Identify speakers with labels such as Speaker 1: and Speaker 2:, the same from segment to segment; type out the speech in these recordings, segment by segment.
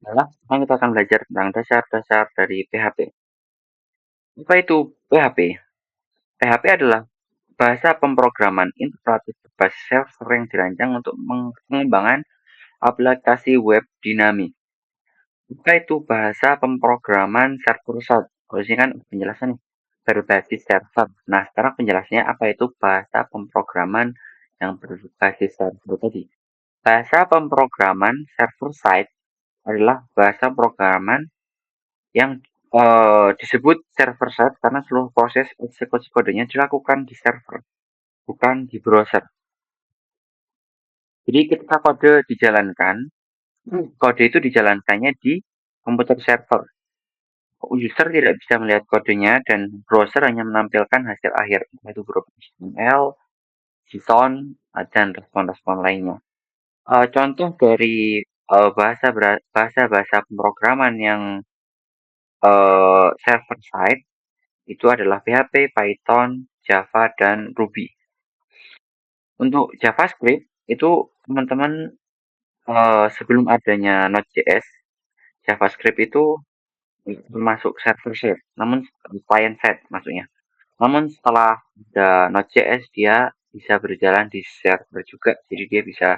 Speaker 1: adalah sekarang kita akan belajar tentang dasar-dasar dari PHP. Apa itu PHP? PHP adalah bahasa pemrograman integratif berbasis server yang dirancang untuk pengembangan aplikasi web dinamis. Apa itu bahasa pemrograman server side? Kalau sini kan penjelasan nih, berbasis server. Nah, sekarang penjelasannya apa itu bahasa pemrograman yang berbasis server tadi. Bahasa pemrograman server side adalah bahasa programan yang disebut server side karena seluruh proses eksekusi kodenya dilakukan di server, bukan di browser. Jadi ketika kode dijalankan, kode itu dijalankannya di komputer server. User tidak bisa melihat kodenya dan browser hanya menampilkan hasil akhir, yaitu berupa HTML, JSON, dan respon-respon lainnya. Contoh dari bahasa-bahasa pemrograman yang server side itu adalah PHP, Python, Java, dan Ruby. Untuk JavaScript itu teman-teman sebelum adanya Node.js, JavaScript itu termasuk server side, namun client side maksudnya. Namun setelah ada Node.js dia bisa berjalan di server juga, jadi dia bisa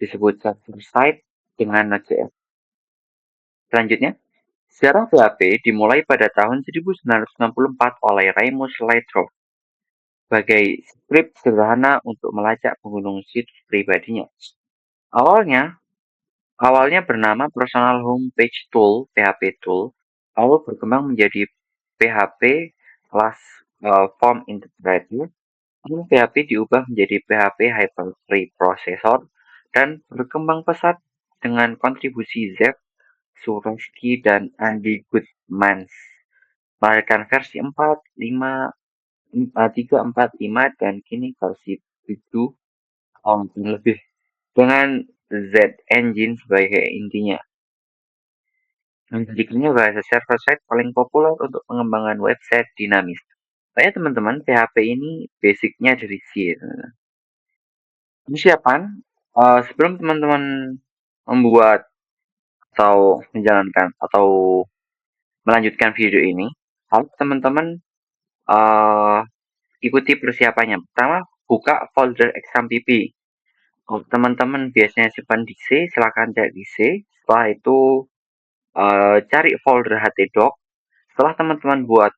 Speaker 1: disebut server side dengan Node.js. Selanjutnya, sejarah PHP dimulai pada tahun 1964 oleh Raymond Latrobe sebagai skrip sederhana untuk melacak pengunjung situs pribadinya. Awalnya, awalnya bernama Personal Home Page Tool (PHP Tool), lalu berkembang menjadi PHP Class Form Integrated, lalu PHP diubah menjadi PHP Hyperfree Processor, dan berkembang pesat dengan kontribusi Zev Sureski dan Andy Goodmans. Melahirkan versi 4, 5, 345 dan kini versi 7 tahun lebih dengan Z Engine sebagai intinya. Menjadikannya bahasa server-side paling populer untuk pengembangan website dinamis. Saya teman-teman, PHP ini basicnya dari C. Persiapan, sebelum teman-teman membuat atau menjalankan atau melanjutkan video ini, harus teman-teman uh, ikuti persiapannya. Pertama, buka folder exam PP. Oh, teman-teman biasanya simpan di C, silakan cari di C. Setelah itu cari folder htdoc. Setelah teman-teman buat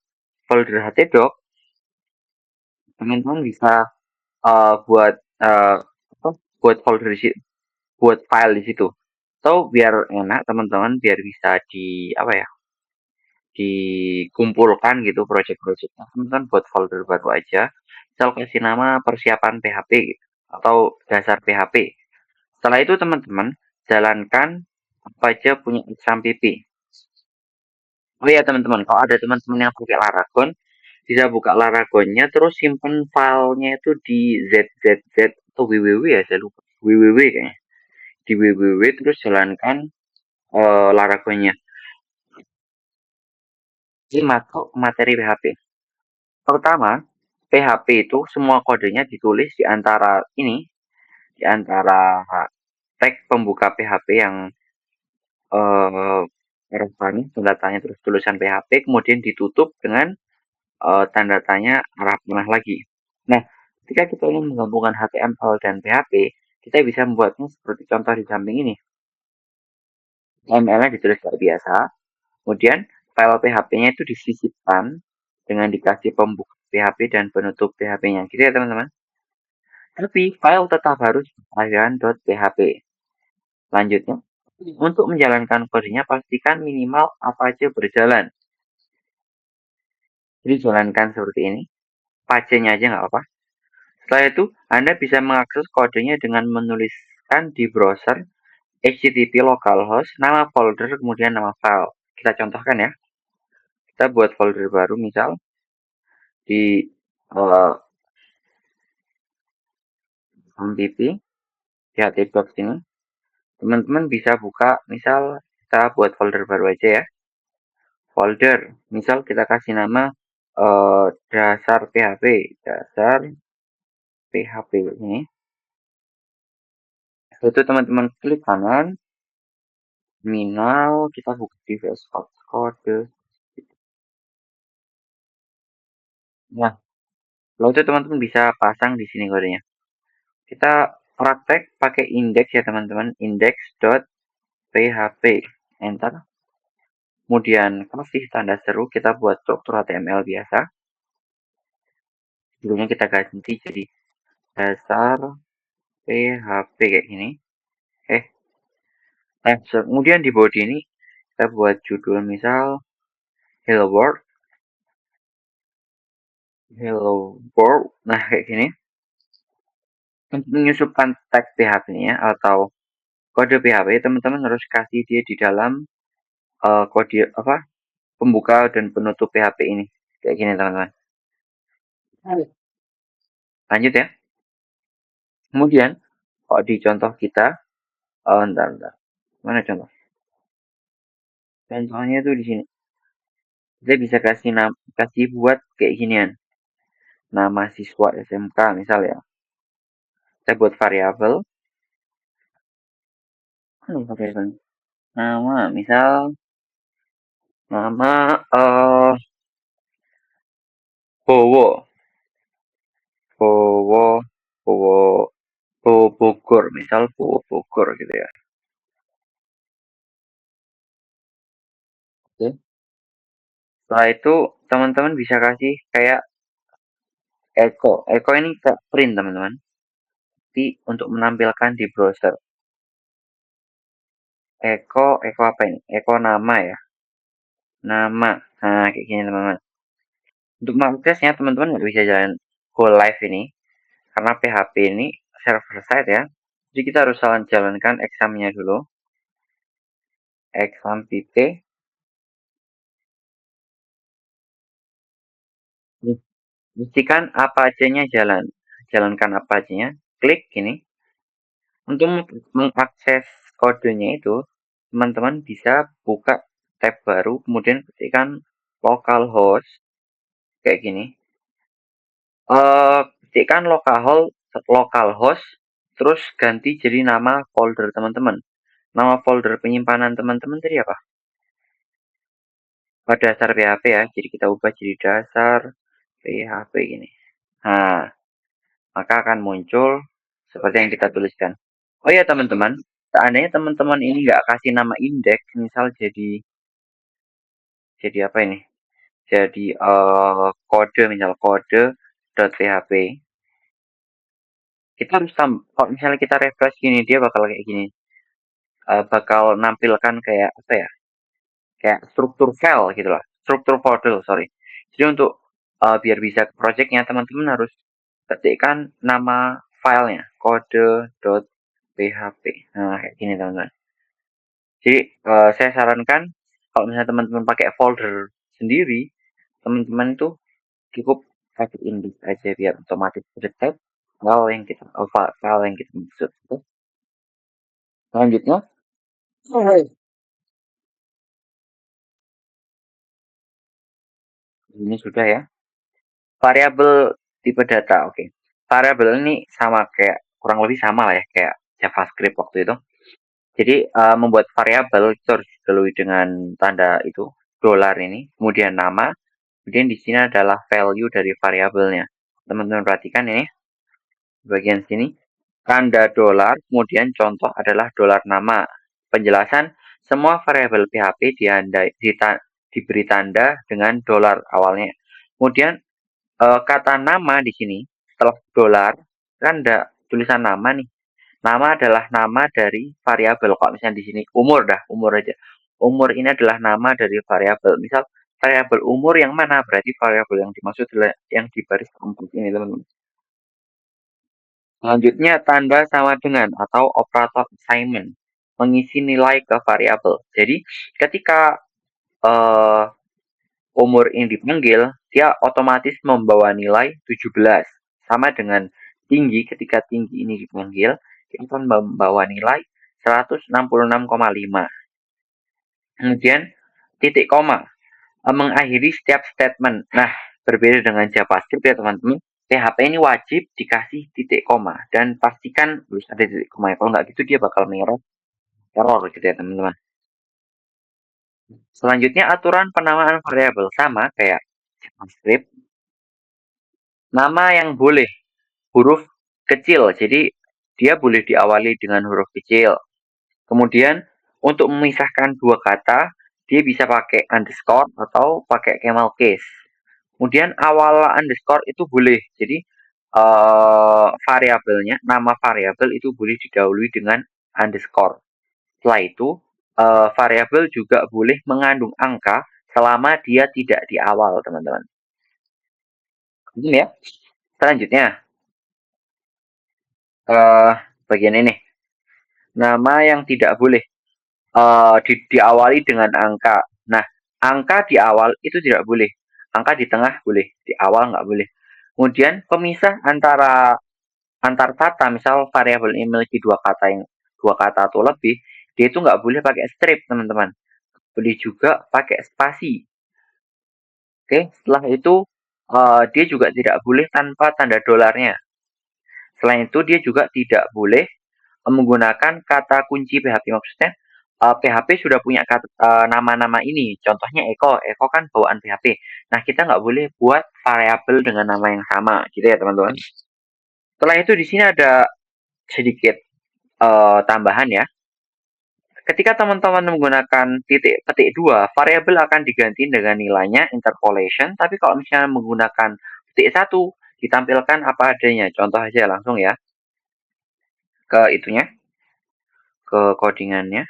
Speaker 1: folder htdoc, teman-teman bisa buat apa? Buat folder di situ, buat file di situ. So biar enak teman-teman, biar bisa di apa ya? Dikumpulkan gitu project-projectnya. Teman-teman buat folder baru aja. Misal kasih nama persiapan PHP gitu, atau dasar PHP. Setelah itu teman-teman jalankan apa aja punya exam PP. Oh iya teman-teman, kalau ada teman-teman yang pakai Laragon, bisa buka Laragonnya terus simpen filenya itu di ZZZ atau www ya, saya lupa. www kayaknya. Di www terus jalankan Laragonnya. Ini masuk materi PHP. Pertama, PHP itu semua kodenya ditulis di antara ini, di antara tag pembuka PHP yang ini tanda tanya terus tulisan PHP, kemudian ditutup dengan tanda tanya arah panah lagi. Nah, ketika kita ingin menggabungkan HTML dan PHP, kita bisa membuatnya seperti contoh di samping ini. HTML-nya ditulis kayak biasa, kemudian file PHP-nya itu disisipkan dengan dikasih pembuka PHP dan penutup PHP-nya. Gitu ya teman-teman. Tapi file tetap harus pelajaran.php. Selanjutnya, untuk menjalankan kodenya pastikan minimal apa aja berjalan. Jadi jalankan seperti ini. Pacenya aja nggak apa-apa. Setelah itu, Anda bisa mengakses kodenya dengan menuliskan di browser HTTP localhost, nama folder, kemudian nama file. Kita contohkan ya. Kita buat folder baru misal di MPP, di htdoc ini. Teman-teman bisa buka, misal kita buat folder baru aja ya. Folder, misal kita kasih nama dasar PHP, dasar PHP ini. Itu teman-teman klik kanan, terminal, kita buka di VS Code. Nah, kalau itu teman-teman bisa pasang di sini kodenya. Kita praktek pakai index ya teman-teman, index.php. Enter. Kemudian kasih tanda seru, kita buat struktur HTML biasa. Sebelumnya kita ganti jadi dasar PHP kayak gini. Eh, kemudian di body ini kita buat judul misal Hello World. Hello World. Nah, kayak gini. Untuk menyusupkan tag PHP-nya atau kode PHP, teman-teman harus kasih dia di dalam kode apa pembuka dan penutup PHP ini. Kayak gini, teman-teman. Lanjut ya. Kemudian, kalau di contoh kita, bentar. Mana contoh? Contohnya tuh di sini. Kita bisa kasih buat kayak ginian. Nama siswa SMK misal ya. Saya buat variabel. Nama misal nama Bowo. Bowo Bowo Bowo Bogor misal Bowo Bogor gitu ya. Oke. Setelah itu teman-teman bisa kasih kayak Eko. Eko ini kayak print teman-teman. Tapi untuk menampilkan di browser. Eko apa ini? Eko nama ya. Nama. Nah, kayak gini teman-teman. Untuk mengaksesnya teman-teman nggak bisa jalan go live ini. Karena PHP ini server side ya. Jadi kita harus jalankan examnya dulu. Exam PT. Pastikan apa aja-nya jalan. Jalankan apa aja-nya. Klik gini. Untuk mengakses kodenya itu, teman-teman bisa buka tab baru, kemudian ketikkan localhost kayak gini. Ketikkan localhost, terus ganti jadi nama folder teman-teman. Nama folder penyimpanan teman-teman tadi apa? Dasar PHP ya. Jadi kita ubah jadi dasar PHP gini. Nah, maka akan muncul seperti yang kita tuliskan. Oh ya teman-teman, seandainya teman-teman ini nggak kasih nama indeks, misal jadi apa ini? Jadi kode misal kode.php. Kita harus kalau misalnya kita refresh gini dia bakal kayak gini. Bakal nampilkan kayak apa ya? Kayak struktur file gitu lah. Struktur folder, sorry. Jadi untuk biar bisa ke projectnya teman-teman harus ketikkan nama filenya kode.php. Nah, kayak gini teman-teman. Jadi saya sarankan kalau misalnya teman-teman pakai folder sendiri, teman-teman itu cukup pakai index aja biar otomatis detect file yang kita maksud. Selanjutnya, ini sudah ya. Variabel tipe data, oke. Variabel ini sama kayak kurang lebih sama lah ya kayak JavaScript waktu itu. Jadi membuat variabel itu harus didahului dengan tanda itu dolar ini, kemudian nama, kemudian di sini adalah value dari variabelnya. Teman-teman perhatikan ini bagian sini tanda dolar, kemudian contoh adalah dolar nama. Penjelasan semua variabel PHP diberi tanda dengan dolar awalnya. Kemudian kata nama di sini setelah dolar kan ada tulisan nama nih. Nama adalah nama dari variabel. Kalau misalnya di sini umur dah, umur aja. Umur ini adalah nama dari variabel. Misal variabel umur yang mana? Berarti variabel yang dimaksud adalah yang di baris keempat ini, teman-teman. Selanjutnya tanda sama dengan atau operator assignment mengisi nilai ke variabel. Jadi ketika uh, umur ini dipanggil, dia otomatis membawa nilai 17. Sama dengan tinggi, ketika tinggi ini dipanggil, dia akan membawa nilai 166,5. Kemudian titik koma mengakhiri setiap statement. Nah, berbeda dengan JavaScript ya teman-teman. PHP ini wajib dikasih titik koma dan pastikan harus ada titik koma. Kalau nggak gitu dia bakal error gitu ya teman-teman. Selanjutnya aturan penamaan variabel sama kayak JavaScript. Nama yang boleh huruf kecil, jadi dia boleh diawali dengan huruf kecil. Kemudian untuk memisahkan dua kata, dia bisa pakai underscore atau pakai camel case. Kemudian awal underscore itu boleh. Jadi variabelnya, nama variabel itu boleh didahului dengan underscore. Setelah itu, variabel juga boleh mengandung angka selama dia tidak di awal, teman-teman. Ini ya. Selanjutnya, uh, bagian ini. Nama yang tidak boleh diawali dengan angka. Nah, angka di awal itu tidak boleh. Angka di tengah boleh, di awal nggak boleh. Kemudian pemisah antara antar kata, misal variabel ini memiliki dua kata atau lebih, dia itu nggak boleh pakai strip, teman-teman. Boleh juga pakai spasi. Oke, setelah itu dia juga tidak boleh tanpa tanda dolarnya. Selain itu, dia juga tidak boleh menggunakan kata kunci PHP. Maksudnya PHP sudah punya nama-nama ini. Contohnya Eko. Eko kan bawaan PHP. Nah, kita nggak boleh buat variabel dengan nama yang sama, gitu ya teman-teman. Setelah itu di sini ada sedikit tambahan ya. Ketika teman-teman menggunakan titik petik 2, variabel akan diganti dengan nilainya interpolation. Tapi kalau misalnya menggunakan petik 1, ditampilkan apa adanya. Contoh aja langsung ya ke itunya, ke codingannya.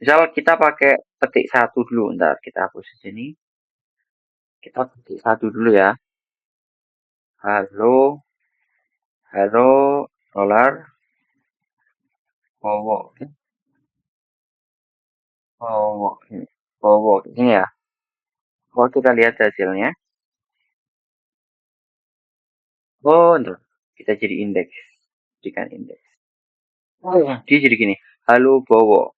Speaker 1: Misal kita pakai petik 1 dulu, ntar kita hapus di sini. Kita petik 1 dulu ya. Halo, halo, dolar, Bowo, Bowo, Bowo, ini ya. Kalau kita lihat hasilnya, oh, ntar kita jadi indeks, jadikan indeks. Oh, ya. Dia jadi gini, halo Bowo.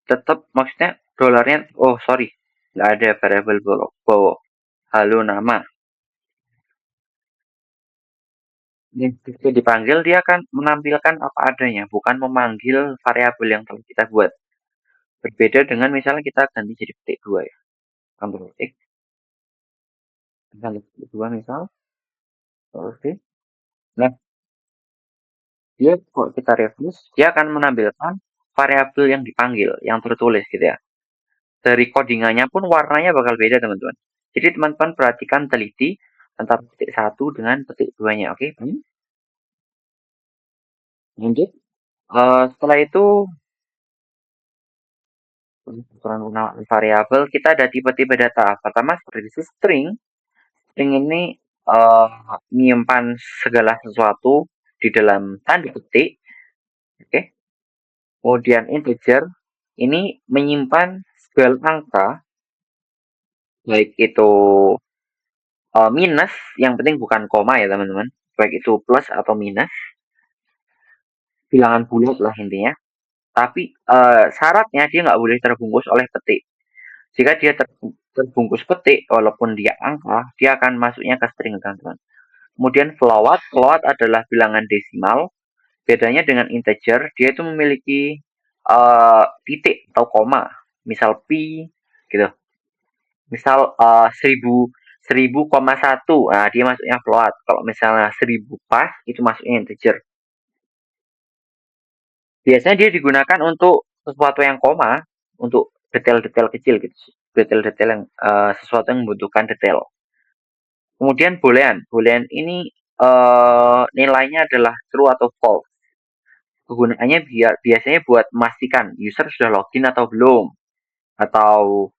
Speaker 1: Tetap maksudnya dolarnya, oh sorry, nggak ada variabel Bowo. Bowo. Halo nama. Ini ketika dipanggil dia akan menampilkan apa adanya, bukan memanggil variabel yang telah kita buat. Berbeda dengan misalnya kita ganti jadi petik 2 ya. Ctrl X, ganti petik 2 misal. Oke. Nah, dia kalau kita refresh, dia akan menampilkan variabel yang dipanggil, yang tertulis gitu ya. Dari codingannya pun warnanya bakal beda teman-teman. Jadi teman-teman perhatikan teliti antara petik 1 dengan petik 2-nya. Oke. Lanjut. Setelah itu penggunaan variabel kita ada tipe-tipe data. Pertama seperti string. String ini menyimpan segala sesuatu di dalam tanda petik. Oke. Kemudian integer ini menyimpan segala angka, baik itu minus, yang penting bukan koma ya teman-teman, baik itu plus atau minus, bilangan bulat lah intinya. Tapi syaratnya dia nggak boleh terbungkus oleh petik. Jika dia terbungkus petik, walaupun dia angka, dia akan masuknya ke string teman-teman. Kemudian float, float adalah bilangan desimal. Bedanya dengan integer, dia itu memiliki titik atau koma. Misal pi, gitu. Misal 1000,1, nah dia masuknya float. Kalau misalnya 1000 pas, itu masuknya integer. Biasanya dia digunakan untuk sesuatu yang koma, untuk detail-detail kecil gitu. Detail-detail yang sesuatu yang membutuhkan detail. Kemudian boolean. Boolean ini nilainya adalah true atau false. Kegunaannya biasanya buat memastikan user sudah login atau belum, atau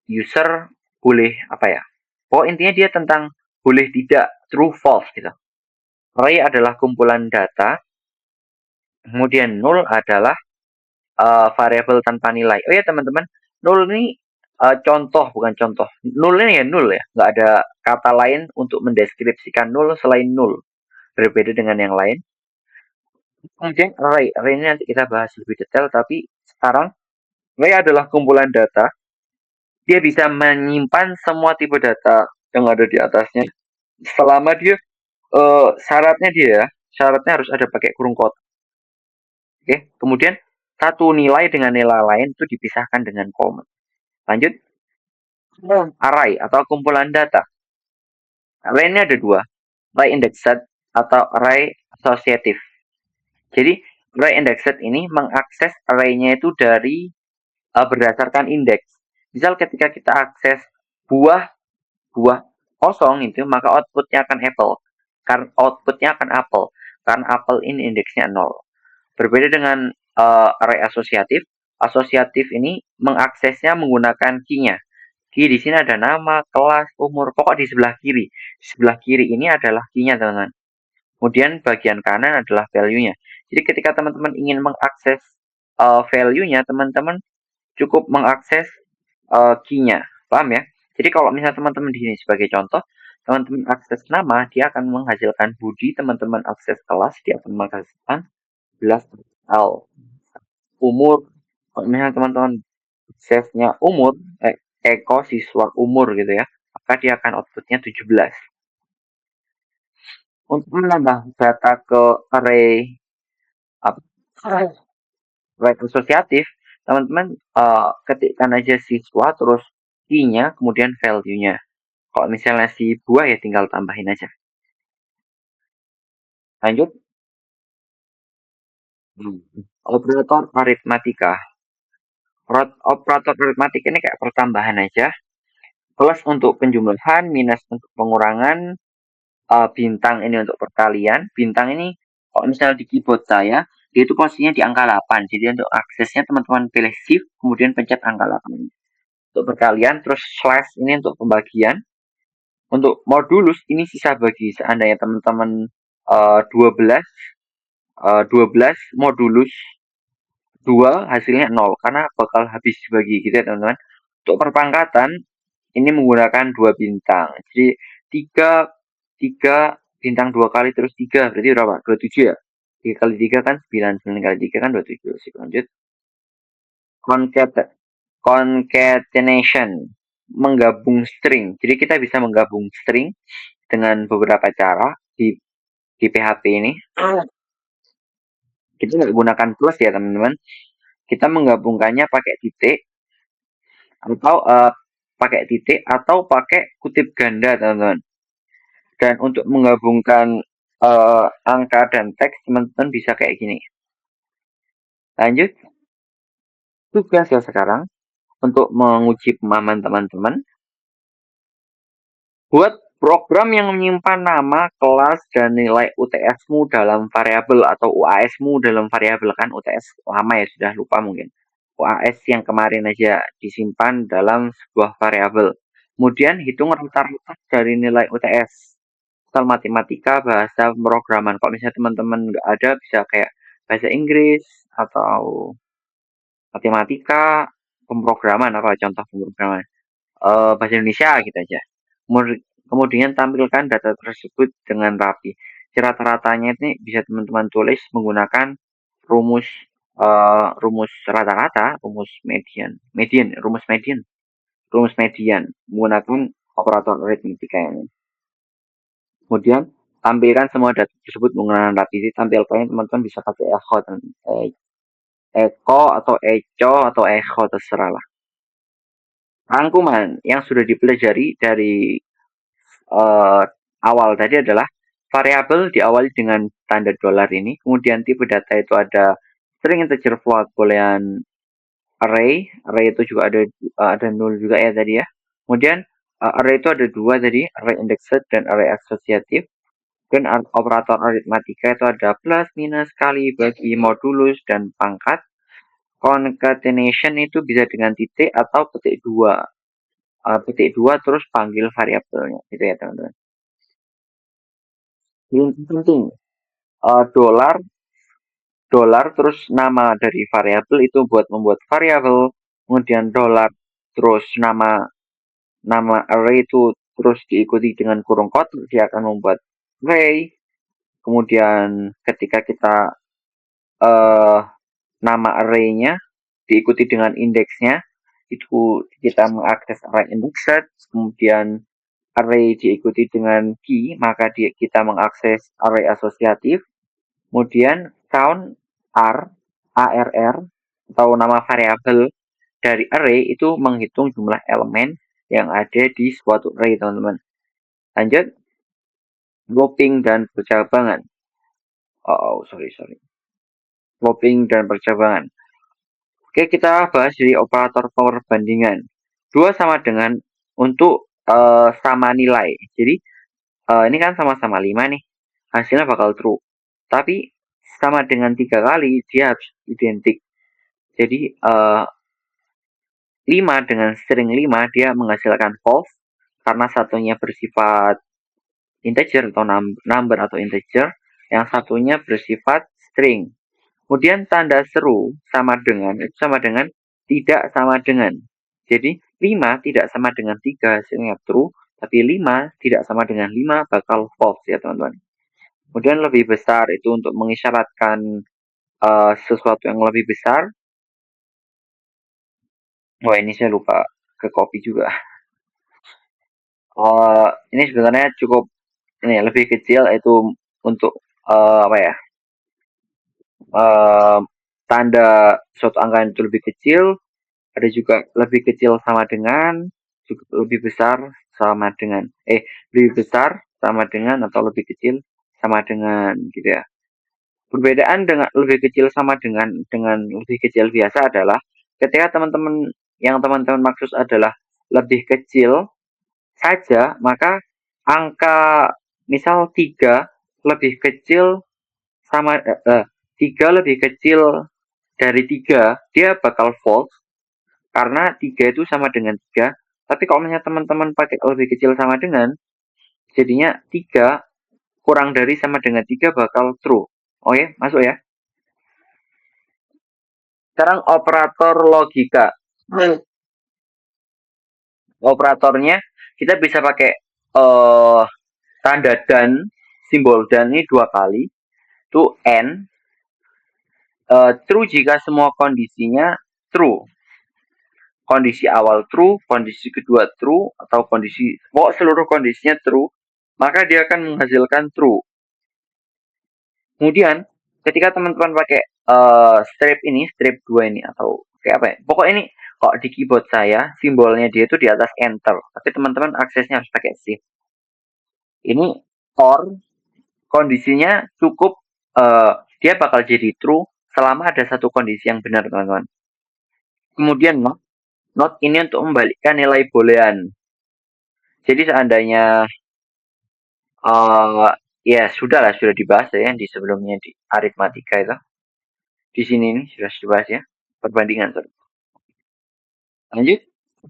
Speaker 1: user boleh apa ya. Oh intinya dia tentang boleh tidak, true false gitu. Array adalah kumpulan data. Kemudian null adalah variabel tanpa nilai. Oh ya teman-teman, null ini contoh bukan contoh. Null ini ya null ya, nggak ada kata lain untuk mendeskripsikan null selain null. Berbeda dengan yang lain. Kemudian array, array ini nanti kita bahas lebih detail. Tapi sekarang array adalah kumpulan data. Dia bisa menyimpan semua tipe data yang ada di atasnya. Selama dia syaratnya dia ya, syaratnya harus ada pakai kurung kotak. Oke, kemudian satu nilai dengan nilai lain itu dipisahkan dengan koma. Lanjut, array atau kumpulan data. Array ini ada dua, array indexed atau array associative. Jadi array indexed ini mengakses array-nya itu dari berdasarkan indeks. Misal ketika kita akses buah buah kosong itu, maka outputnya akan apple. Karena outputnya akan apple. Karena apple ini indeksnya 0. Berbeda dengan array asosiatif. Asosiatif ini mengaksesnya menggunakan key-nya. Key di sini ada nama, kelas, umur, pokok di sebelah kiri. Di sebelah kiri ini adalah key-nya, teman-teman. Kemudian bagian kanan adalah value-nya. Jadi ketika teman-teman ingin mengakses value-nya, teman-teman cukup mengakses key-nya. Paham ya? Jadi kalau misalnya teman-teman di sini sebagai contoh, teman-teman akses nama, dia akan menghasilkan body, teman-teman akses kelas, dia akan menghasilkan belas L. Umur, kalau misalnya teman-teman save-nya umur, Eko siswa umur gitu ya, maka dia akan outputnya 17. Untuk menambah data ke array apa array asosiatif, teman-teman ketikkan aja siswa terus key-nya kemudian value-nya. Kalau misalnya si buah ya tinggal tambahin aja. Lanjut. Operator aritmatika. Operator aritmatika ini kayak pertambahan aja. Plus untuk penjumlahan, minus untuk pengurangan, bintang ini untuk perkalian. Bintang ini kalau misalnya di keyboard saya, dia itu posisinya di angka 8. Jadi untuk aksesnya teman-teman pilih shift, kemudian pencet angka 8. Untuk perkalian, terus slash ini untuk pembagian. Untuk modulus ini sisa bagi seandainya teman-teman 12 modulus 2 hasilnya 0 karena bakal habis dibagi gitu ya teman-teman. Untuk perpangkatan ini menggunakan 2 bintang. Jadi 3 3 bintang 2 kali terus 3 berarti berapa? 27 ya. 3 kali 3 kan 9, 9 kali 3 kan 27. Sip, lanjut. Concatenation, menggabung string. Jadi kita bisa menggabung string dengan beberapa cara di PHP ini. Kita nggak gunakan plus ya teman-teman. Kita menggabungkannya pakai titik atau pakai titik atau pakai kutip ganda teman-teman. Dan untuk menggabungkan angka dan teks teman-teman bisa kayak gini. Lanjut. Tugas ya sekarang untuk menguji pemahaman teman-teman. Buat program yang menyimpan nama, kelas, dan nilai UTS-mu dalam variabel atau UAS-mu dalam variabel kan UTS lama ya sudah lupa mungkin. UAS yang kemarin aja disimpan dalam sebuah variabel. Kemudian hitung rata-rata dari nilai UTS. Misal matematika, bahasa pemrograman. Kalau misalnya teman-teman nggak ada bisa kayak bahasa Inggris atau matematika, pemrograman apa contoh pemrograman. Bahasa Indonesia gitu aja. Kemudian tampilkan data tersebut dengan rapi. Rata-ratanya ini bisa teman-teman tulis menggunakan rumus rumus rata-rata, rumus median menggunakan operator aritmatika ini. Kemudian tampilkan semua data tersebut menggunakan rapi. Tampilkan teman-teman bisa pakai echo atau echo atau echo terserah lah. Rangkuman yang sudah dipelajari dari awal tadi adalah variabel diawali dengan tanda dolar ini, kemudian tipe data itu ada string, integer, float, boolean, array itu juga ada null juga ya tadi ya. Kemudian array itu ada dua tadi, array indexed dan array associative. Dan operator aritmatika itu ada plus, minus, kali, bagi, modulus, dan pangkat. Concatenation itu bisa dengan titik atau petik dua. Petik dua terus panggil variabelnya gitu ya teman-teman. Yang penting dolar terus nama dari variabel itu buat membuat variabel, kemudian dolar terus nama array itu terus diikuti dengan kurung kotak, dia akan membuat array. Kemudian ketika kita nama array-nya diikuti dengan indeksnya, itu kita mengakses array indexed. Kemudian array diikuti dengan key, maka kita mengakses array asosiatif. Kemudian count arr atau nama variabel dari array itu menghitung jumlah elemen yang ada di suatu array, teman-teman. Lanjut, grouping dan percabangan. Oh, sorry. Grouping dan percabangan. Oke, kita bahas dari operator perbandingan. Dua sama dengan untuk sama nilai. Jadi, ini kan sama-sama 5 nih. Hasilnya bakal true. Tapi, sama dengan 3 kali, dia harus identik. Jadi, 5 dengan string 5, dia menghasilkan false. Karena satunya bersifat integer atau number atau integer. Yang satunya bersifat string. Kemudian tanda seru sama dengan tidak sama dengan. Jadi 5 tidak sama dengan 3 hasilnya true, tapi 5 tidak sama dengan 5 bakal false ya teman-teman. Kemudian lebih besar itu untuk mengisyaratkan sesuatu yang lebih besar. Wah, ini saya lupa ke copy juga. Ini sebenarnya cukup ini lebih kecil itu untuk apa ya? Tanda suatu angka itu lebih kecil, ada juga lebih kecil sama dengan, juga lebih besar sama dengan, lebih besar sama dengan atau lebih kecil sama dengan gitu ya. Perbedaan dengan lebih kecil sama dengan lebih kecil biasa adalah ketika teman-teman maksud adalah lebih kecil saja, maka angka misal 3 lebih kecil sama 3 lebih kecil dari 3, dia bakal false karena 3 itu sama dengan 3. Tapi kalau misalnya teman-teman pakai lebih kecil sama dengan, jadinya 3 kurang dari sama dengan 3 bakal true. Oke, masuk ya. Sekarang operator logika. Operatornya kita bisa pakai tanda dan, simbol dan ini 2 kali. Itu and. True jika semua kondisinya true. Kondisi awal true, kondisi kedua true, atau seluruh kondisinya true, maka dia akan menghasilkan true. Kemudian, ketika teman-teman pakai strip 2 ini, atau kayak apa ya, pokoknya ini kok di keyboard saya, simbolnya dia itu di atas enter, tapi teman-teman aksesnya harus pakai shift. Ini or, kondisinya cukup, dia bakal jadi true selama ada satu kondisi yang benar, teman-teman. Kemudian not ini untuk membalikkan nilai boolean. Jadi seandainya ya sudah dibahas ya di sebelumnya di aritmatika itu. Di sini ini sudah dibahas ya, perbandingan. Lanjut,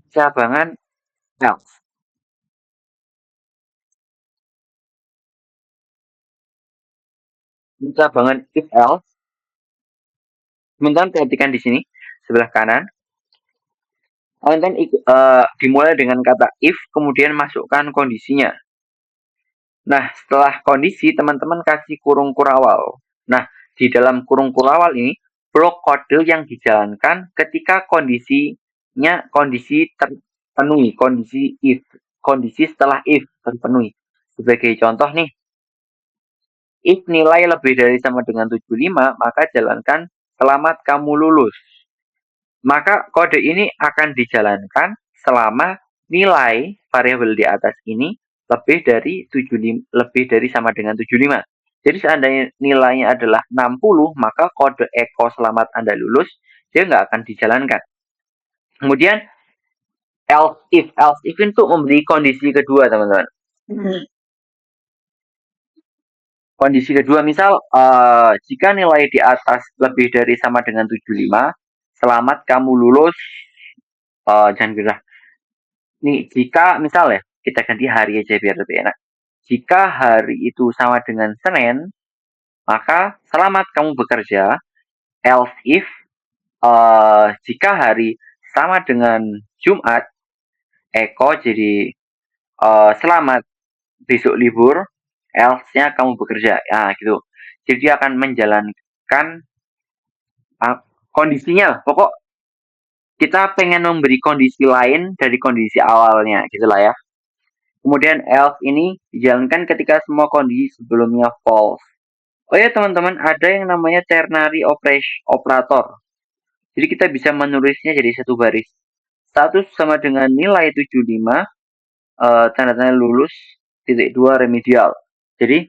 Speaker 1: cabangan else. Cabangan if else. Teman-teman perhatikan di sini sebelah kanan. Teman-teman dimulai dengan kata if, kemudian masukkan kondisinya. Nah, setelah kondisi, teman-teman kasih kurung kurawal. Nah, di dalam kurung kurawal ini, blok kode yang dijalankan ketika kondisi terpenuhi, kondisi setelah if terpenuhi. Sebagai contoh nih, if nilai lebih dari sama dengan 75, maka jalankan selamat kamu lulus. Maka kode ini akan dijalankan selama nilai variabel di atas ini lebih dari sama dengan 75. Jadi seandainya nilainya adalah 60, maka kode echo selamat Anda lulus, dia nggak akan dijalankan. Kemudian else if itu memberi kondisi kedua, teman-teman. Kondisi kedua, misal jika nilai di atas lebih dari sama dengan 75, selamat kamu lulus, jangan gerah. Nih, jika misal ya, kita ganti hari aja biar lebih enak. Jika hari itu sama dengan Senin, maka selamat kamu bekerja. Else if jika hari sama dengan Jumat, Eko jadi selamat besok libur, else-nya kamu bekerja. Ya, gitu. Jadi akan menjalankan kondisinya. Pokok kita pengen memberi kondisi lain dari kondisi awalnya, gitulah ya. Kemudian else ini dijalankan ketika semua kondisi sebelumnya false. Oh ya teman-teman, ada yang namanya ternary operator. Jadi kita bisa menulisnya jadi satu baris. Status sama dengan nilai 75, tanda tanya lulus, titik dua remedial. Jadi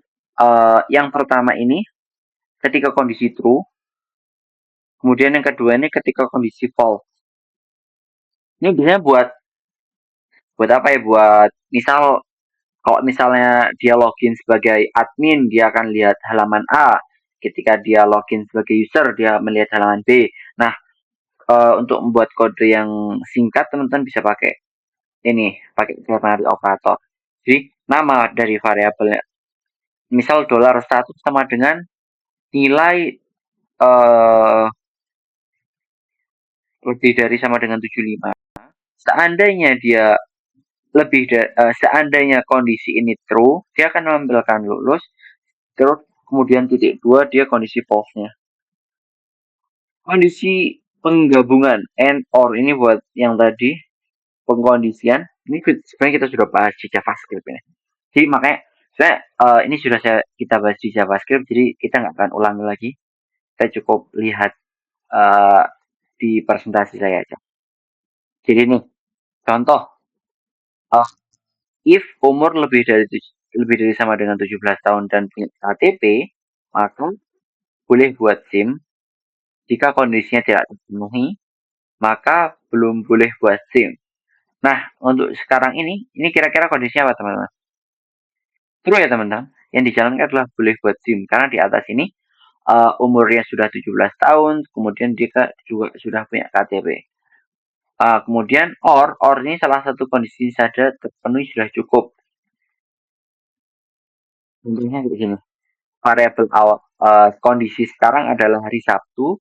Speaker 1: yang pertama ini ketika kondisi true, kemudian yang kedua ini ketika kondisi false. Ini biasanya buat apa ya? Buat misal kalau misalnya dia login sebagai admin, dia akan lihat halaman A. Ketika dia login sebagai user, dia melihat halaman B. Nah, untuk membuat kode yang singkat, teman-teman bisa pakai ini, pakai binary operator. Jadi, nama dari variabelnya, misal $1 sama dengan nilai lebih dari sama dengan 75. Seandainya dia seandainya kondisi ini true, dia akan menampilkan lulus. Terus kemudian titik dua dia kondisi false-nya. Kondisi penggabungan and or ini buat yang tadi pengkondisian. Ini sebenarnya kita sudah bahas di JavaScript ini. Jadi makanya saya ini sudah kita bahas di JavaScript, jadi kita nggak akan ulangi lagi. Kita cukup lihat di presentasi saya aja. Jadi nih contoh, if umur lebih dari sama dengan 17 tahun dan punya KTP, maka boleh buat SIM. Jika kondisinya tidak terpenuhi, maka belum boleh buat SIM. Nah, untuk sekarang ini kira-kira kondisinya apa teman-teman? True ya teman-teman. Yang dijalankan adalah boleh buat SIM. Karena di atas ini umurnya sudah 17 tahun, kemudian dia juga sudah punya KTP. Kemudian or ini salah satu kondisi saja terpenuhi sudah cukup. Contohnya kayak gini. Variabel awal kondisi sekarang adalah hari Sabtu.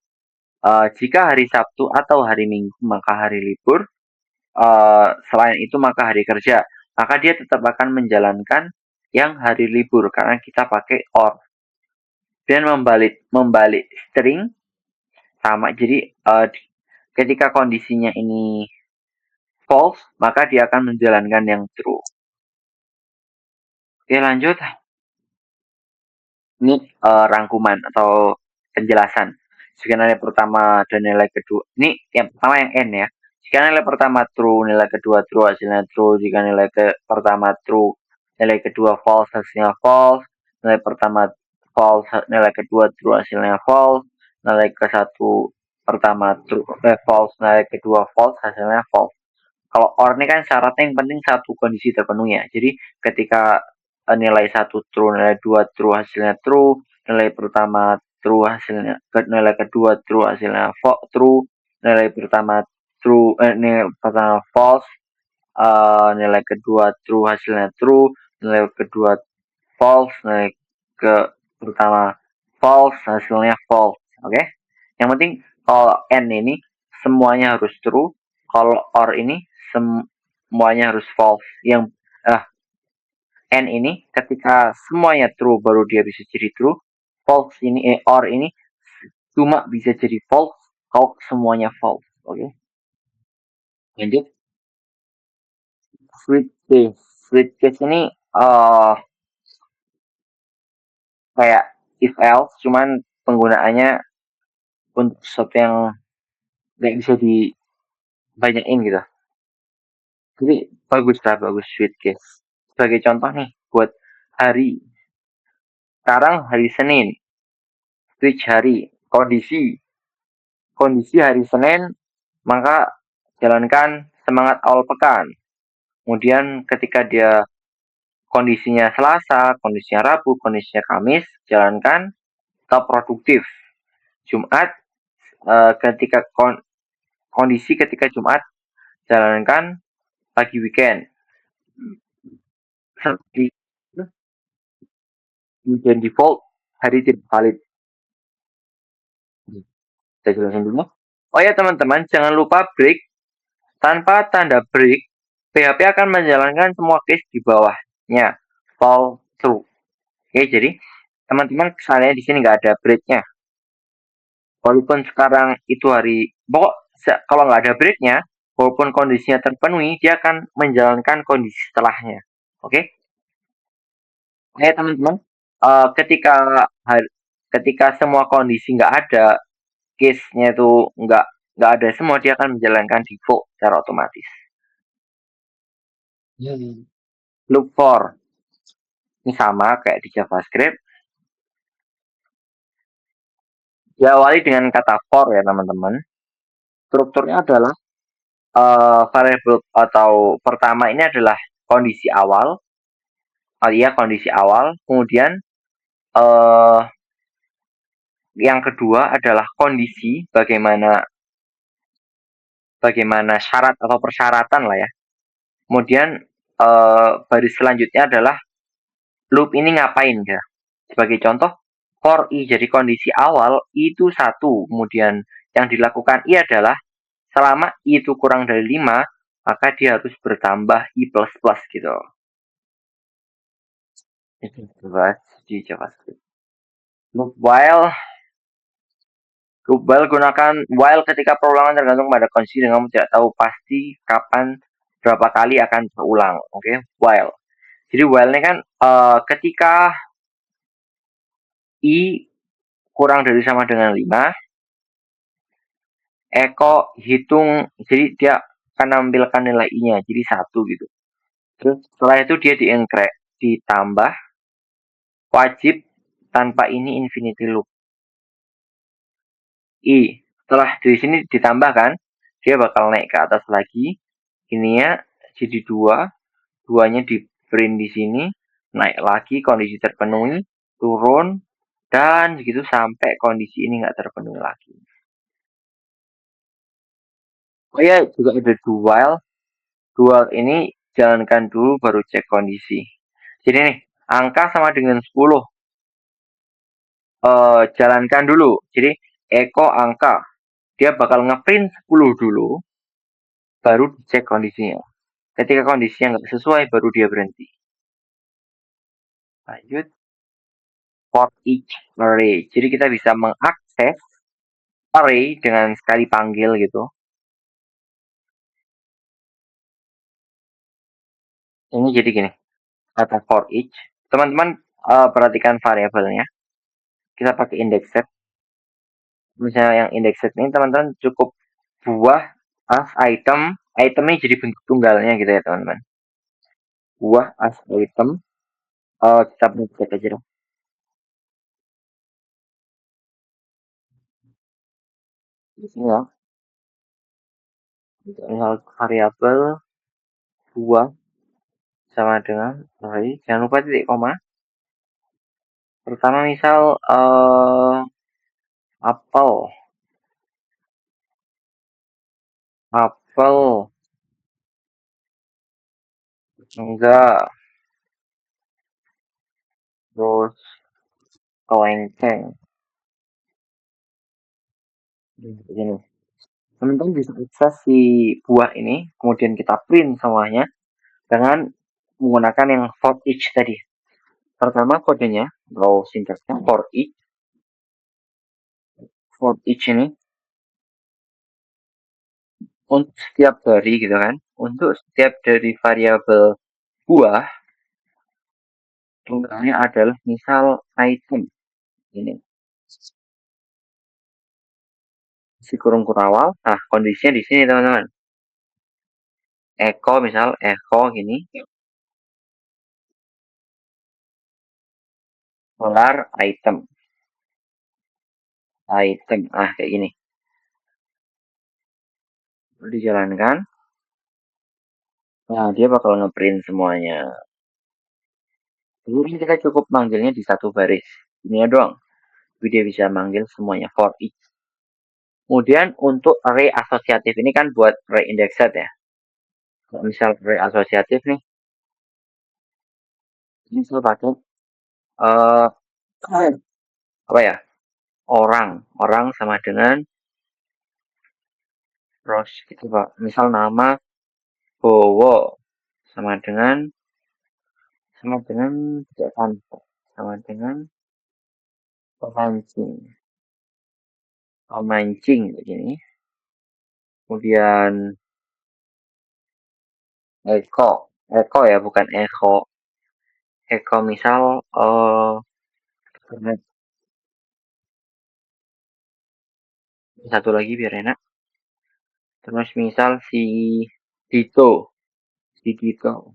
Speaker 1: Jika hari Sabtu atau hari Minggu maka hari libur. Selain itu maka hari kerja. Maka dia tetap akan menjalankan yang hari libur karena kita pakai or. Dan membalik string sama. Jadi ketika kondisinya ini false, maka dia akan menjalankan yang true. Oke, lanjut. Ini rangkuman atau penjelasan. Jika nilai pertama dan nilai kedua, ini yang pertama yang n ya. Jika nilai pertama true, nilai kedua true, hasilnya true. Jika nilai pertama true, nilai kedua false, hasilnya false. Nilai pertama false, nilai kedua true, hasilnya false. Nilai ke satu pertama true, false, nilai kedua false, hasilnya false. Kalau or ini kan syaratnya yang penting satu kondisi terpenuhi ya. Jadi ketika nilai satu true, nilai dua true, hasilnya true, nilai pertama true, hasilnya nilai kedua true, hasilnya true, nilai pertama true, nilai pertama false, nilai kedua true, hasilnya true, nilai kedua false, nilai pertama false, hasilnya false. Oke? Yang penting kalau n ini semuanya harus true, kalau or ini semuanya harus false. Yang n ini ketika semuanya true baru dia bisa jadi true. False ini or ini cuma bisa jadi false kalau semuanya false. Oke. Lanjut. Switch case. Switch case ini kayak if else, cuman penggunaannya untuk sesuatu yang nggak bisa dibanyakin gitu. Jadi bagus lah, bagus switch case. Sebagai contoh nih, buat hari. Sekarang hari Senin. Switch hari. Kondisi hari Senin, maka jalankan semangat awal pekan. Kemudian ketika dia kondisinya Selasa, kondisinya Rabu, kondisinya Kamis, jalankan tetap produktif. Jumat, ketika kondisi ketika Jumat, jalankan pagi weekend. Kemudian default, hari tidak valid. Saya jelaskan dulu. Oh ya teman-teman, jangan lupa break. Tanpa tanda break, PHP akan menjalankan semua case di bawahnya. Fall through. Oke, jadi teman-teman kesannya di sini nggak ada breaknya. Walaupun sekarang itu hari, pokok kalau nggak ada breaknya, walaupun kondisinya terpenuhi, dia akan menjalankan kondisi setelahnya. Oke? Oke teman-teman, ketika semua kondisi nggak ada, case-nya itu nggak ada semua, dia akan menjalankan default secara otomatis. Loop for ini sama kayak di JavaScript, diawali dengan kata for ya teman-teman. Strukturnya adalah variabel atau pertama ini adalah kondisi awal, kondisi awal, kemudian uh, yang kedua adalah kondisi, bagaimana syarat atau persyaratan lah ya. Kemudian baris selanjutnya adalah loop ini ngapain ya. Sebagai contoh, for i jadi kondisi awal itu 1, kemudian yang dilakukan i adalah selama i itu kurang dari 5, maka dia harus bertambah i plus plus gitu. Itu di JavaScript. Loop while gunakan while ketika perulangan tergantung pada kondisi dan kamu tidak tahu pasti kapan berapa kali akan terulang. Oke, while. Jadi while ini kan ketika i kurang dari sama dengan 5, Eko hitung, jadi dia akan menampilkan nilai i-nya, jadi 1 gitu. Terus setelah itu dia ditambah wajib tanpa ini infinity loop. I. Setelah dari sini ditambahkan, dia bakal naik ke atas lagi. Ini ya jadi 2. 2-nya di print di sini, naik lagi kondisi terpenuhi, turun, dan begitu sampai kondisi ini nggak terpenuhi lagi. Oh ya, juga ada dual. Dual ini jalankan dulu baru cek kondisi. Jadi nih, angka sama dengan 10. Jalankan dulu. Jadi Eko angka. Dia bakal ngeprint 10 dulu, baru dicek kondisinya. Ketika kondisinya nggak sesuai, baru dia berhenti. Lanjut. For each array. Jadi kita bisa mengakses array dengan sekali panggil gitu. Ini jadi gini. Kata for each. Teman-teman perhatikan variabelnya. Kita pakai index set. Misalnya yang index set ini teman-teman cukup buah as item. Item ini jadi bentuk tunggalnya gitu ya teman-teman. Buah as item. Kita cek aja dong. Di sini ya. Misal variabel buah sama dengan array. Jangan lupa titik koma. Pertama misal apel. Apel. Enggak. Terus kelengkeng. Begini. Teman-teman bisa akses si buah ini, kemudian kita print semuanya dengan menggunakan yang for each tadi. Pertama kodenya, atau sintaksnya for each ini untuk setiap dari gitu kan, untuk setiap dari variabel buah, tunggalnya adalah misal item ini, si kurung kurawal. Nah kondisinya di sini teman-teman. Eko gini, dolar item, kayak gini. Dijalankan, nah dia bakal ngeprint semuanya. Jadi kita cukup manggilnya di satu baris, ini ya doang. Jadi dia bisa manggil semuanya for each. Kemudian untuk array asosiatif ini kan buat array indexed ya. Kalau misal array asosiatif nih, misal pakai uh, apa ya, orang sama dengan Ros gitu pak. Misal nama Bowo sama dengan sama dengan pemancing pemancing begini. Kemudian Eko ya, bukan Eko misal satu lagi biar enak. Terus misal Dito, si Dito,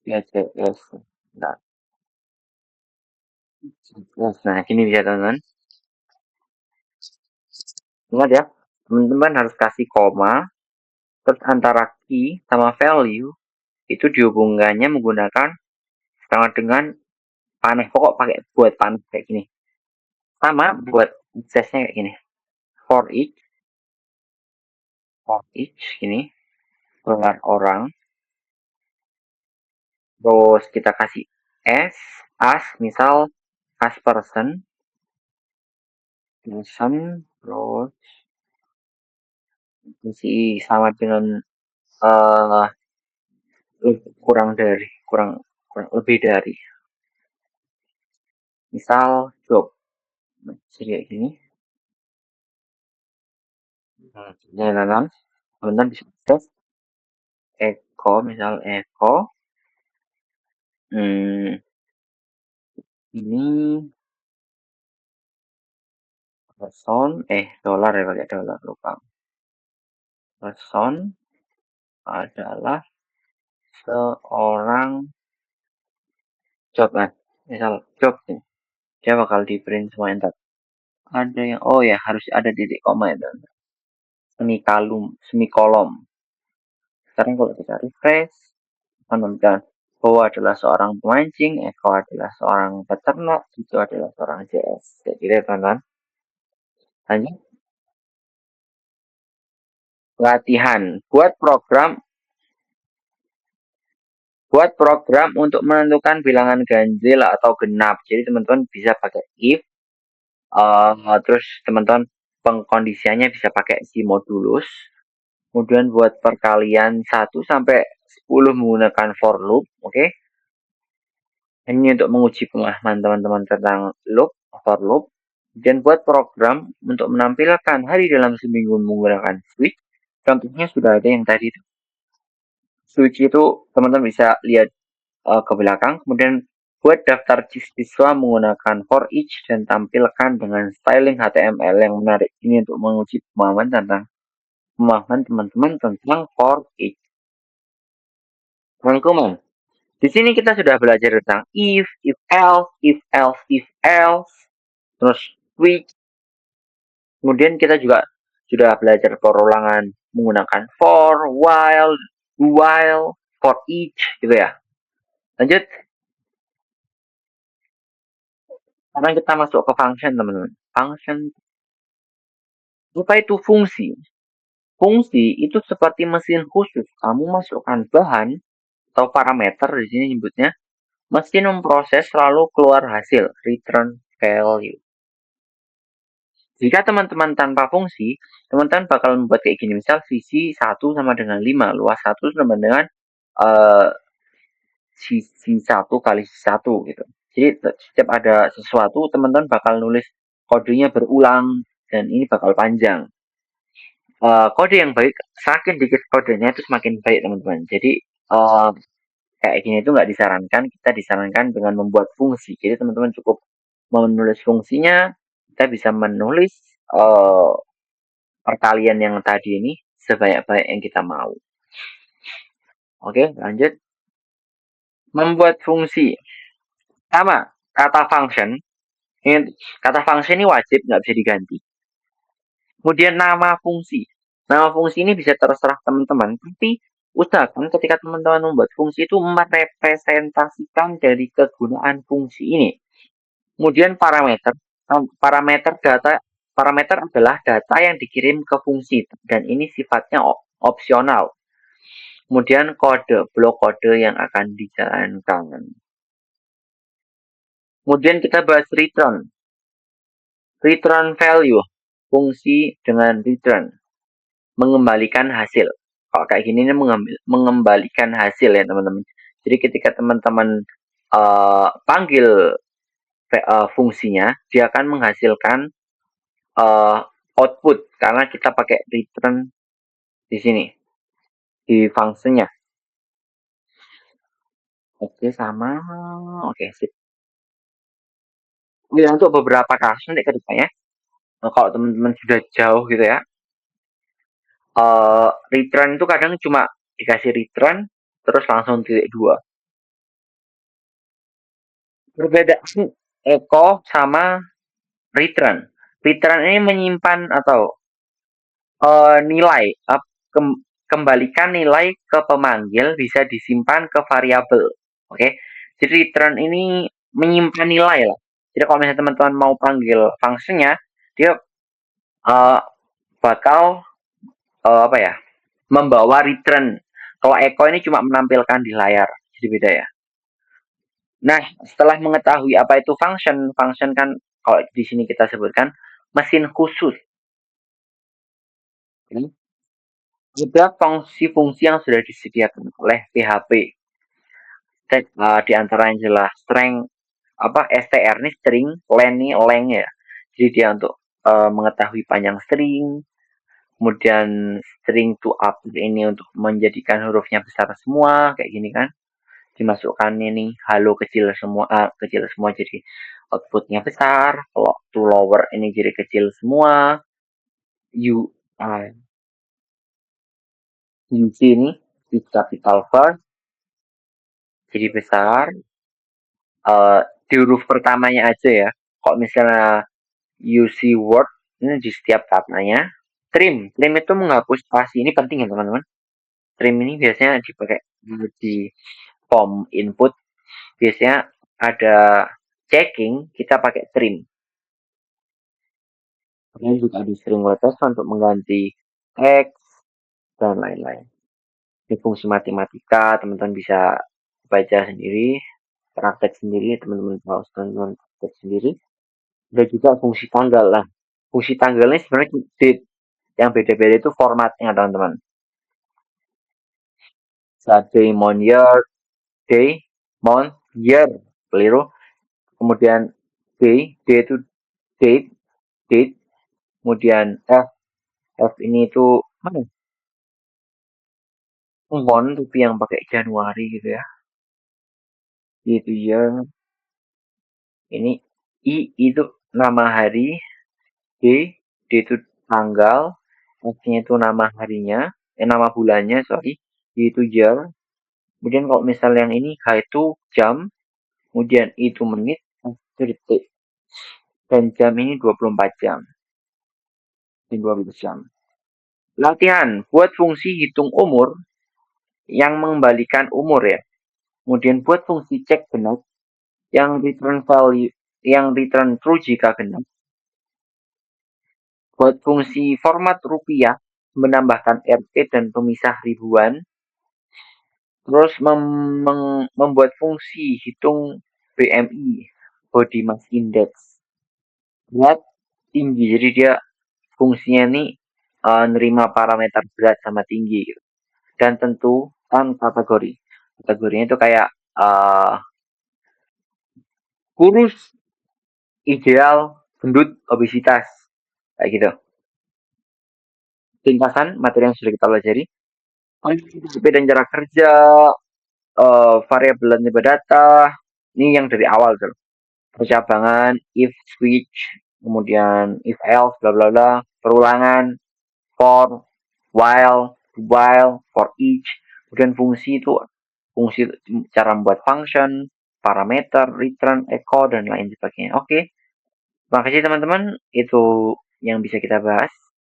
Speaker 1: ya JS. Nah, nah gini bisa teman-teman. Ingat ya, teman-teman harus kasih koma, terus antara key sama value itu dihubungkannya menggunakan sama dengan panah. Pokok pakai buat panah kayak gini. Sama buat accessnya kayak gini. For each gini, gelar orang, terus kita kasih as misal as terus isi sama dengan uh, kurang lebih dari misal job jadi kayak gini. Jalanan teman-teman bisa tes misal ini dolar ya, pakai dolar lupa. Person adalah seorang job kan, misal job nih, dia bakal di print semua enter. Ada yang ya harus ada titik koma ya, semikolom. Sekarang kalau kita refresh menemukan bahwa adalah seorang pemancing, Eko adalah seorang peternak, itu adalah seorang JS. Jadi teman-teman, lanjut latihan. Buat program untuk menentukan bilangan ganjil atau genap. Jadi teman-teman bisa pakai if, terus teman-teman pengkondisiannya bisa pakai si modulus. Kemudian buat perkalian 1 sampai 10 menggunakan for loop, oke? Ini untuk menguji pemahaman teman-teman tentang for loop. Dan buat program untuk menampilkan hari dalam seminggu menggunakan switch. Contohnya sudah ada yang tadi itu. Switch itu teman-teman bisa lihat ke belakang. Kemudian buat daftar siswa menggunakan for each dan tampilkan dengan styling HTML yang menarik. Ini untuk menguji pemahaman teman-teman tentang for each. Rangkuman. Di sini kita sudah belajar tentang if else, terus switch. Kemudian kita juga sudah belajar perulangan menggunakan while, for each, gitu ya. Lanjut. Sekarang kita masuk ke function, teman-teman. Function. Apa itu fungsi? Fungsi itu seperti mesin khusus. Kamu masukkan bahan atau parameter di sini nyebutnya. Mesin memproses lalu keluar hasil, return value. Jika teman-teman tanpa fungsi, teman-teman bakal membuat kayak gini. Misal visi 1 sama dengan 5, luas 1 sama dengan sisi 1 kali 1 gitu. Jadi setiap ada sesuatu, teman-teman bakal nulis kodenya berulang dan ini bakal panjang. Kode yang baik, semakin dikit kodenya itu semakin baik teman-teman. Jadi kayak gini itu nggak disarankan. Kita disarankan dengan membuat fungsi. Jadi teman-teman cukup menulis fungsinya, kita bisa menulis perkalian yang tadi ini sebanyak-banyak yang kita mau. Oke, lanjut. Membuat fungsi. Sama, kata function. Kata function ini wajib, nggak bisa diganti. Kemudian nama fungsi. Nama fungsi ini bisa terserah teman-teman, tapi usahakan ketika teman-teman membuat fungsi itu merepresentasikan dari kegunaan fungsi ini. Kemudian parameter adalah data yang dikirim ke fungsi dan ini sifatnya opsional. Kemudian blok kode yang akan dijalankan. Kemudian kita bahas return value, fungsi dengan return, mengembalikan hasil. Kalau kayak gini ini mengembalikan hasil ya teman-teman. Jadi ketika teman-teman panggil fungsinya, dia akan menghasilkan output karena kita pakai return di sini di fungsinya. Oke, sama. Oke, sip. Ya, untuk beberapa kasus nanti ke depannya, kalau teman-teman sudah jauh gitu ya, return itu kadang cuma dikasih return terus langsung titik dua. Perbedaan echo sama return. Return ini menyimpan atau nilai kembalikan nilai ke pemanggil bisa disimpan ke variabel. Oke. Jadi return ini menyimpan nilai lah. Jadi kalau misalnya teman-teman mau panggil fungsinya, dia uh, bakal apa ya? Membawa return. Kalau echo ini cuma menampilkan di layar. Jadi beda ya. Nah, setelah mengetahui apa itu function, function kan kalau di sini kita sebutkan mesin khusus. Ada fungsi-fungsi yang sudah disediakan oleh PHP. Di antara yang jelas string str ini string, len ini length ya. Jadi dia untuk mengetahui panjang string, kemudian string to update ini untuk menjadikan hurufnya besar semua kayak gini kan. Dimasukkan ini halo kecil semua jadi outputnya besar. Kalau to lower ini jadi kecil semua. U UC ini di capital first jadi besar. Di huruf pertamanya aja ya. Kalau misalnya UC word ini di setiap katanya. Trim itu menghapus spasi. Ini penting ya teman-teman. Trim ini biasanya dipakai di form input. Biasanya ada checking, kita pakai trim. Kemudian juga di string letters untuk mengganti X dan lain-lain. Ini fungsi matematika, teman-teman bisa baca sendiri, praktek sendiri, teman-teman tahu teman-teman praktek sendiri. Dan juga fungsi tanggal lah. Fungsi tanggal ini sebenarnya date. Yang beda-beda itu formatnya teman-teman. Day, month, year, day, month, year, keliru. Kemudian D itu date, date. Kemudian F ini itu mana? Month tapi yang pakai Januari gitu ya. Itu year. Ini I itu nama hari, D itu tanggal, F-nya itu nama harinya, nama bulannya, sorry, Y itu year. Kemudian kalau misalnya yang ini H itu jam, kemudian I itu menit, F itu detik. Dan jam ini 24 jam. Ini 12 jam. Latihan, buat fungsi hitung umur yang mengembalikan umur ya. Kemudian buat fungsi cek genap yang return value, yang return true jika genap. Buat fungsi format rupiah, menambahkan RT dan pemisah ribuan. Terus membuat fungsi hitung BMI, body mass index. Berat tinggi, jadi dia fungsinya ini nerima parameter berat sama tinggi gitu. Dan tentukan kategori. Kategorinya itu kayak kurus, ideal, gendut, obesitas, kayak gitu. Ringkasan materi yang sudah kita pelajari. Prinsip dan cara kerja, variabel dan tipe data, ini yang dari awal tuh. Percabangan, if, switch, kemudian if else, bla bla bla, perulangan, for, while, for each, kemudian fungsi itu fungsi cara membuat function, parameter, return, echo dan lain sebagainya. Oke. Terima kasih teman-teman. Itu yang bisa kita bahas.